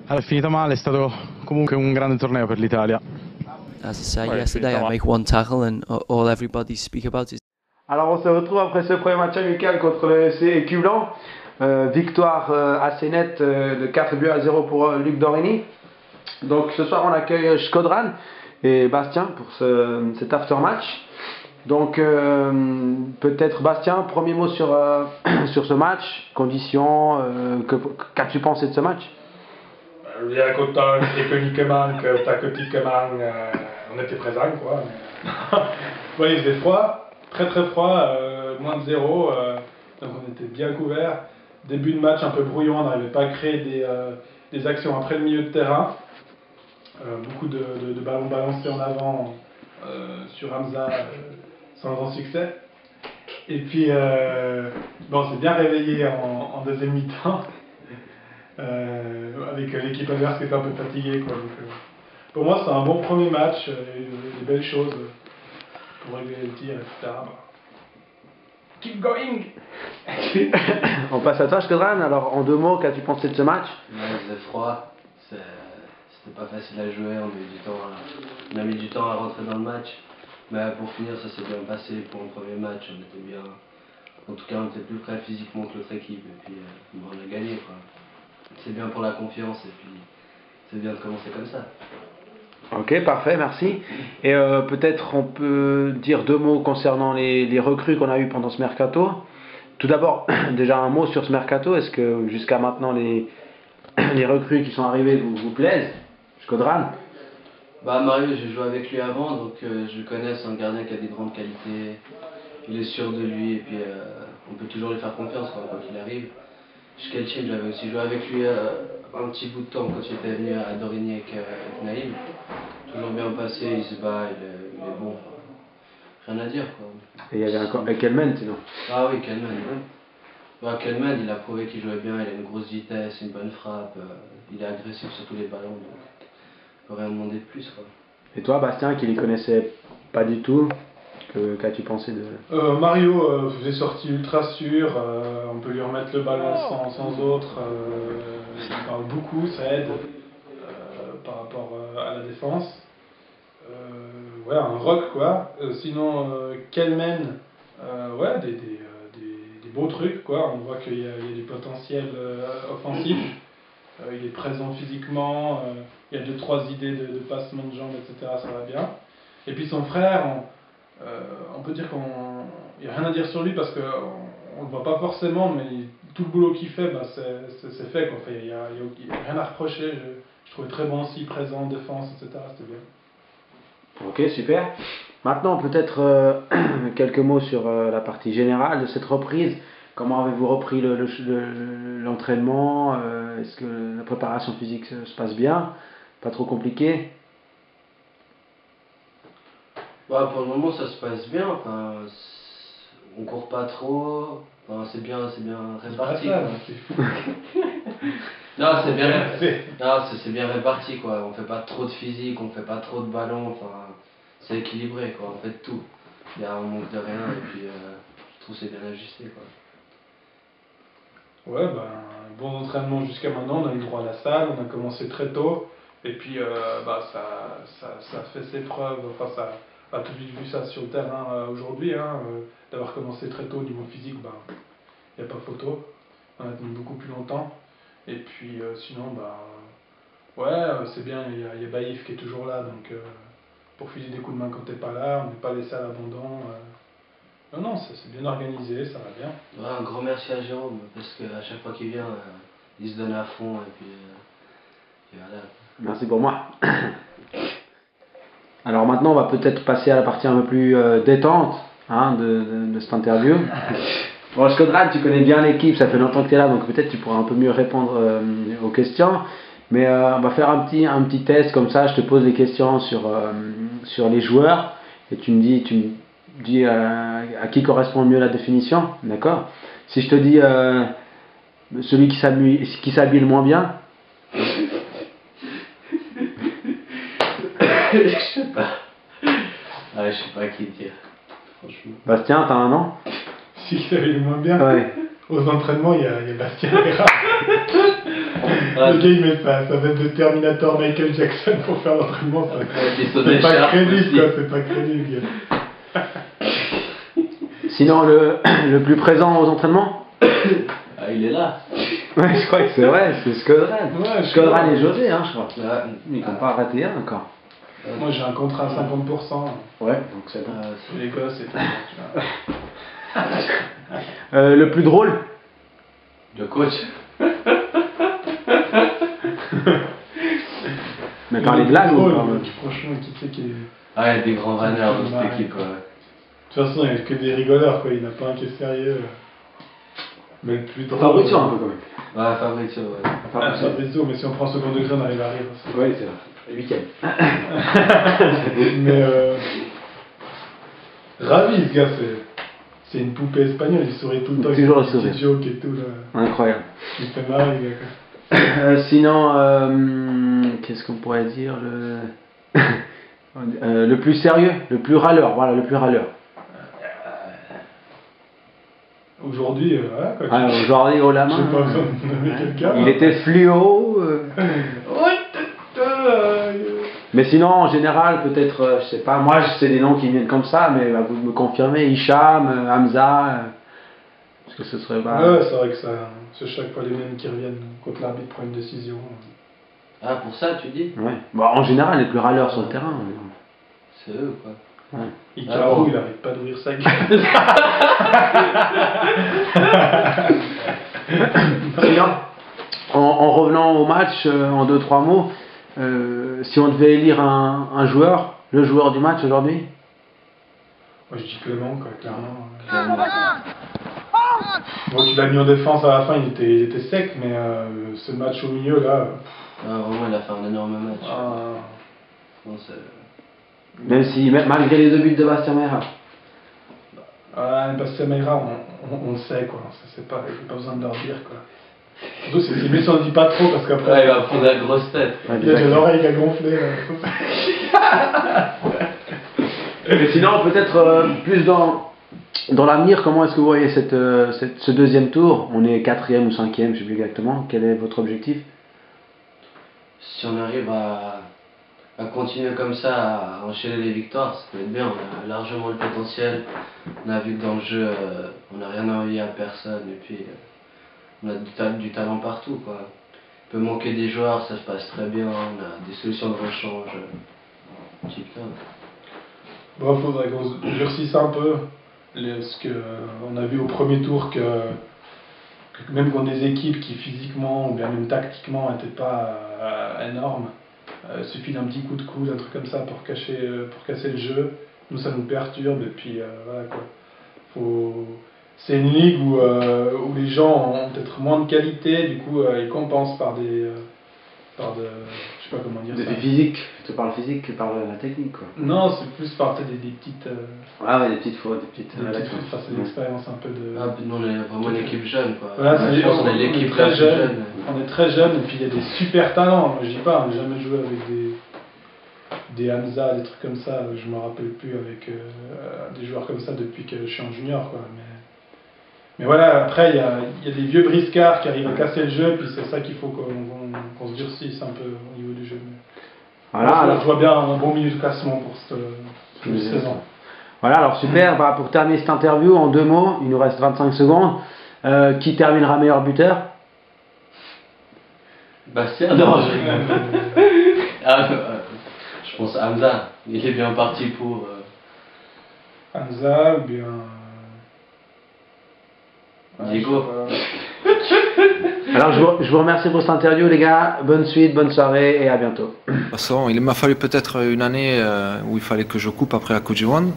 Allora, è finita male, è stato comunque un grande torneo per l'Italia. As I said yesterday, I make one tackle and all everybody speak about is. Alors on se retrouve après ce premier match amical contre le FC Écublens. Victoire assez nette de 4-0 pour Luc Dorini. Donc ce soir on accueille Shkodran et Bastien pour cet after-match. Donc peut-être Bastien, premier mot sur, sur ce match, conditions, qu'as-tu pensé de ce match? Je veux dire qu'autant techniquement que tactiquement, on était présents quoi. Ouais, il faisait froid, très froid, moins de 0, donc on était bien couverts. Début de match un peu brouillon, on n'arrivait pas à créer des actions après le milieu de terrain. Beaucoup de ballons balancés en avant sur Hamza sans grand succès. Et puis bon, on s'est bien réveillé en deuxième mi-temps. Avec l'équipe adverse qui était un peu fatiguée quoi. Donc, pour moi c'est un bon premier match, des belles choses pour régler les tirs, etc. Keep going. On passe à toi Shkodran, alors en deux mots, qu'as-tu pensé de ce match? Ouais, il faisait froid, c'était pas facile à jouer, on a mis du temps à rentrer dans le match, mais pour finir ça s'est bien passé pour le premier match, on était bien, en tout cas on était plus prêt physiquement que l'autre équipe, et puis on a gagné quoi. C'est bien pour la confiance et puis c'est bien de commencer comme ça. Ok, parfait, merci. Et peut-être on peut dire deux mots concernant les recrues qu'on a eues pendant ce mercato. Tout d'abord, déjà un mot sur ce mercato. Est-ce que jusqu'à maintenant les recrues qui sont arrivées vous plaisent? Shkodran? Bah Mario, j'ai joué avec lui avant, donc je le connais, c'est un gardien qui a des grandes qualités. Il est sûr de lui et puis on peut toujours lui faire confiance quoi qu'il arrive. Shkelchin, j'avais aussi joué avec lui un petit bout de temps quand il était venu à Dorigny avec Naïm. Toujours bien passé, il se bat, il est bon. Rien à dire quoi. Et il y avait encore Kelman sinon. Ah oui, Kelman, oui. Bah, Kelman, il a prouvé qu'il jouait bien, il a une grosse vitesse, une bonne frappe, il est agressif sur tous les ballons, donc il ne peut rien demander de plus quoi. Et toi Bastien qui les connaissait pas du tout, qu'as-tu pensé de... Mario faisait sortie ultra sûre, on peut lui remettre le ballon sans autre, il parle beaucoup, ça aide par rapport à la défense. Ouais, un rock quoi. Sinon, Kelman, ouais, des beaux trucs quoi, on voit qu'il y a du potentiel offensif, il est présent physiquement, il y a 2-3 idées de passement de jambes, etc., ça va bien. Et puis son frère, on peut dire qu'il n'y a rien à dire sur lui parce qu'on ne le voit pas forcément, mais tout le boulot qu'il fait, bah, c'est fait quoi. Enfin, il n'y a rien à reprocher, je trouvais très bon aussi, présent en défense, etc., c'était bien. Ok, super. Maintenant, peut-être quelques mots sur la partie générale de cette reprise. Comment avez-vous repris l'entraînement? Est-ce que la préparation physique se passe bien? Pas trop compliqué? Bah, pour le moment, ça se passe bien. Enfin, on court pas trop. Enfin, c'est bien réparti. Non, c'est bien réparti quoi. On fait pas trop de physique, on fait pas trop de ballons. Enfin, c'est équilibré quoi. On fait tout. On manque de rien et puis je trouve que c'est bien ajusté quoi. Ouais, ben, bon entraînement jusqu'à maintenant, on a eu droit à la salle, on a commencé très tôt, et puis bah, ça fait ses preuves, enfin ça a tout de suite vu ça sur le terrain aujourd'hui, hein, d'avoir commencé très tôt au niveau physique, ben, il n'y a pas photo, on a tenu beaucoup plus longtemps, et puis sinon, bah, ouais, c'est bien, il y a Baïf qui est toujours là, donc pour filer des coups de main quand t'es pas là, on n'est pas laissé à l'abandon. Non, c'est bien organisé, ça va bien. Ouais, un grand merci à Jérôme, parce qu'à chaque fois qu'il vient, il se donne à fond, et puis voilà. Merci pour moi. Alors maintenant, on va peut-être passer à la partie un peu plus détente hein, de cette interview. Bon, Shkodran, tu connais bien l'équipe, ça fait longtemps que tu es là, donc peut-être tu pourras un peu mieux répondre aux questions. Mais on va faire un petit test comme ça, je te pose des questions sur les joueurs, et tu me dis à qui correspond mieux la définition, d'accord? Si je te dis celui qui s'habille le moins bien. Je sais pas. Ah, je sais pas à qui dire, franchement. Bastien, t'as un nom? Si ça allait le moins bien. Ouais. Aux entraînements, il y a Bastien Vera. Le gars il met ça va être de Terminator Michael Jackson pour faire l'entraînement. C'est pas crédible quoi, c'est pas crédible. Sinon, le plus présent aux entraînements? Ah, il est là. Ouais, je crois que c'est vrai, c'est Skodran. Ouais, Skodran et José, hein, je crois. Ouais. Ils n'ont pas raté un encore. Moi j'ai un contrat à 50%. Ouais, donc c'est bon. C'est les gosses et tout. Le plus drôle? Le coach. Mais par les blagues ou pas? Franchement, qui c'est qui est. Ah, il y a des grands runners dans cette équipe. Ouais. De toute façon, il n'y a que des rigoleurs, quoi. Il n'y en a pas un qui est sérieux. Mais le plus drôle. Fabrizio un peu quand même. Ouais, Fabrizio, ouais. Fabrizio, mais si on prend second degré, on arrive à rire aussi. Oui, c'est vrai. Le 8ème. Mais ravi, ce gars, c'est une poupée espagnole. Il sourit tout le temps. Toujours le il sourire. joke et tout, là. Incroyable. Il fait marrer, le gars, quoi. Sinon, qu'est-ce qu'on pourrait dire le plus sérieux, le plus râleur, voilà, le plus râleur. Aujourd'hui, voilà, quoi. Ah, aujourd'hui, haut la J'ai pas main. besoin de nommer quelqu'un. Il était fluo. Mais sinon, en général, peut-être, je sais pas, moi, c'est des noms qui viennent comme ça, mais bah, vous me confirmez, Hicham, Hamza, parce que ce serait pas... Ouais, c'est vrai que c'est chaque fois les mêmes qui reviennent quand l'arbitre prend une décision. Ah, pour ça, tu dis? Ouais. Bon, en général, les plus râleurs sur le terrain. C'est eux, quoi. Ouais. Icaro, il arrête pas d'ouvrir sa gueule. Sinon, en revenant au match, en 2-3 mots, si on devait élire un joueur, le joueur du match aujourd'hui? Moi je dis Clément, quoi, clairement. Bon, tu l'as mis en défense à la fin, il était sec, mais ce match au milieu là. Ah, vraiment, il a fait un énorme match. Non, Même si, malgré les 2 buts de Bastien Meira. Bastien Meira, on le sait, quoi. C'est pas besoin de leur dire, quoi. Surtout, c'est mieux si on ne dit pas trop, parce qu'après. Ouais, il va prendre la grosse tête. Ouais, il a l'oreille qui a gonflé. Mais sinon, peut-être plus dans l'avenir, comment est-ce que vous voyez ce deuxième tour? On est 4e ou 5e, je ne sais plus exactement. Quel est votre objectif? Si on arrive à continuer comme ça, à enchaîner les victoires, ça peut être bien. On a largement le potentiel. On a vu que dans le jeu, on n'a rien envoyé à personne. Et puis, on a du talent partout, quoi. Il peut manquer des joueurs, ça se passe très bien. On a des solutions de rechange. Tip-top. Bon, il faudrait qu'on durcisse un peu. Parce qu'on a vu au premier tour que même contre des équipes qui physiquement ou bien même tactiquement n'étaient pas énormes, il suffit d'un petit coup de coude, un truc comme ça pour casser le jeu. Nous ça nous perturbe et puis voilà quoi. C'est une ligue où les gens ont peut-être moins de qualité, du coup ils compensent par je sais pas comment dire Des ça. physiques, plutôt par le physique que par la technique, quoi. Non, c'est plus par des petites. Ah ouais, des petites fautes, des petites. C'est l'expérience un peu de. Ah, puis nous, on est vraiment une équipe jeune, quoi. Voilà, Je pense qu'on est l'équipe très la plus jeune. On est très jeune et puis il y a des super talents. Moi je dis pas, on n'a jamais joué avec des Hamza, des trucs comme ça. Je me rappelle plus avec des joueurs comme ça depuis que je suis en junior, quoi. Mais voilà, après il y a des vieux briscards qui arrivent à casser le jeu, puis c'est ça qu'il faut qu'on se durcisse un peu au niveau du jeu. Voilà, alors je vois bien un bon milieu de classement pour cette saison. Voilà, alors super, bah, pour terminer cette interview, en 2 mots, il nous reste 25 secondes. Qui terminera meilleur buteur? Bastien, non, je pense à Hamza, il est bien parti pour. Hamza ou bien. Diego. Alors je vous remercie pour cette interview les gars, bonne suite, bonne soirée et à bientôt. De toute façon, il m'a fallu peut-être une année où il fallait que je coupe après la Coupe du Monde.